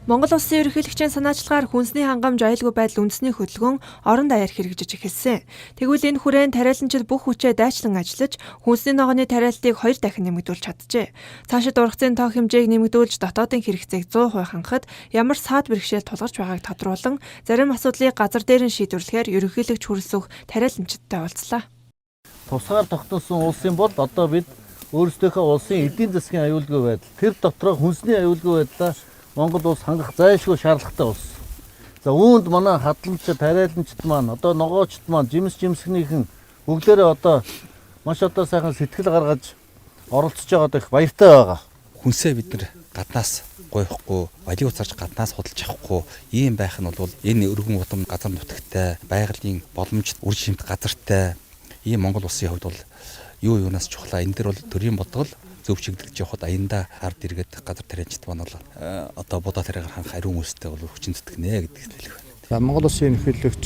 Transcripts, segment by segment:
Монгол улсын ерөнхийлөгчийн санаачлагаар хүнсний хангамж аюулгүй байдал үндэсний хөдөлгөөн орон даяар хэрэгжиж эхэлсэн. Тэгвэл энэ хүрээнд тариаланчид бүх хүчээ дайчлан ажиллаж хүнсний ногооны тариалтыг 2 дахин нэмэгдүүлж чаджээ. Цаашид ургацын тоо хэмжээг нэмэгдүүлж дотоодын хэрэгцээг 100% хангахад ямар саад бэрхшээл тулгарч байгааг тодруулан зарим асуудлыг газар дээр нь шийдвэрлэхээр ерөнхийлөгч хүрэлцэх тариаланчидтай уулзлаа. Тусгаар тогтоосон улсын бол одоо бид өөрсдийнхөө улсын эдийн засгийн аюулгүй байдал тэр дотроо хүнсний аюулгүй байдлаа Монгол улс хангах зайлшгүй шаардлагатай болсон. За үүнд манай хадламжид, тариаланчид маань, одоо ногоочд маань, жимсгнийхэн бүгдээрээ одоо маш одоо сайхан сэтгэл гаргаж оролцож байгаад их баяртай байгаа. Хүнсээ бид нар гаднаас гойхгүй, балиг уцаарч гаднаас худалдаж авахгүй ийм байх нь бол энэ өргөн удам газар нутагтай, байгалийн боломжит үр жимт газартай ийм Монгол улсын хувьд бол юунаас чухлаа. Энэ дэр бол төрийн бодлого зөв чиглэж явахад аянда ард иргэд газар тариаланчид маань бол одоо будаа тариагаар ханх ариун үйлстэй бол хүчин зүтгэнэ гэдгийг хэлэх байна. За Монгол улсын ерөнхийлөгч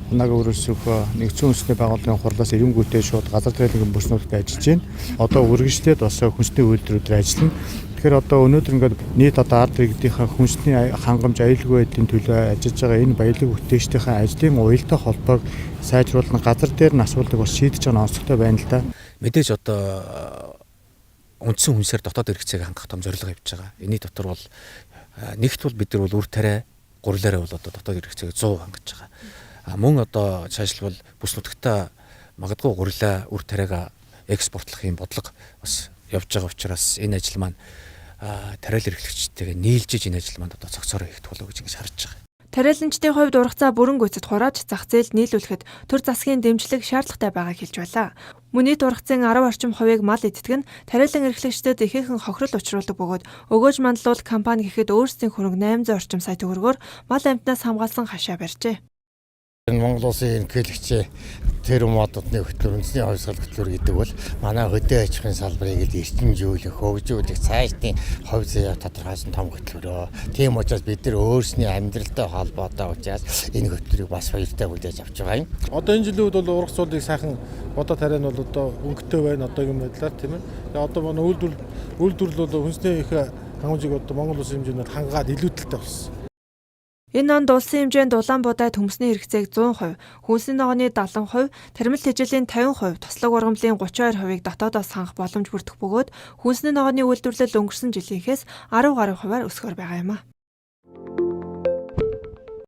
Хунаг өрөөсөх нэгдсэн үндэсний байгууллагын хурлаас эренгүүтэй шууд газар тариалангийн бүснүүдэд ажиллаж байна. Одоо үргэлжлээд бас хүнсний үйлдвэрүүдээр ажиллана. Тэгэхээр одоо өнөөдөр ингээд нийт одоо ард иргэдийнхээ хүнсний хангамж аюулгүй байдлын төлөө ажиллаж байгаа энэ баялаг бүтээгчдийн ажлын уялдаа холбоог сайжруулах газар дээр нь асуудлыг бас шийдэж байгаа нь онцгой байна л да. Мэдээж одоо үндсэн хүнсээр дотоод хэрэгцээг хангах том зорилго явьж байгаа. Энийн дотор бол нэгт бол бид нар бол үр тариа гурлаараа бол одоо дотоод хэрэгцээг 100 хангаж байгаа. Мөн одоо цаашлбал бүс нутагтаа магадгүй гурлаа үр тариага экспортлох юм бодлого бас явж байгаа учраас энэ ажил маань тариал эрхлэгчтэйгээ нийлжиж энэ ажил маань одоо цогцороо хийх болов гэж ингэж харж байгаа. Тариаланчдын хувьд ургацаа бүрэн гүйцэд хурааж зах зээлд нийлүүлэхэд төр засгийн дэмжлэг шаардлагатай байгааг хэлж байлаа. Мөн нийт ургацын 10 орчим хувийг мал иддэг нь тариалан эрхлэгчдэд ихээхэн хохирол учруулдаг бөгөөд өгөөж мандалуул компани гэхэд өөрсдийн хөрөнгө 800 орчим сая төгрөгөөр мал амьтнаас хамгаалсан хашаа барьжээ. Монгол улсын ерөнхийлөгч тэр мододны хөтөлбөр үндэсний хувьсгал хөтөлбөр гэдэг бол манай хөдөө аж ахуйн салбарыг эрчимжүүлэх, хөгжүүлэх, цаашдын хувь заяа тодорхойлсон том хөтөлбөрөө. Тийм учраас бид нар өөрсдийн амьдралтай холбоотой учраас энэ хөтөлбөрийг бас баяртай хүлээж авч байгаа юм. Одоо энэ жилийн үед бол ургацуудыг сайхан бодоо тариа нь бол одоо өнгөтэй байна одоогийн байдлаар тийм ээ. Тэгээ одоо манай үйлдвэрлэл бол хүнсний их хангамжийг одоо Монгол улсын хэмжээнд хангаад илүүдэлтэй болсон. Энэ онд улсын хэмжээнд Улаанбуудаа төмсний хэрэгцээг 100%, хүнсний ногооны 70%, тармил тэжээлийн 50%, туслаг ургамлын 32%-ийг дотоодоос хангах боломж бүрдэх бөгөөд хүнсний ногооны үйлдвэрлэл өнгөрсөн жилийнхээс 10 гаруй хувиар өсгөр байгаа юм а.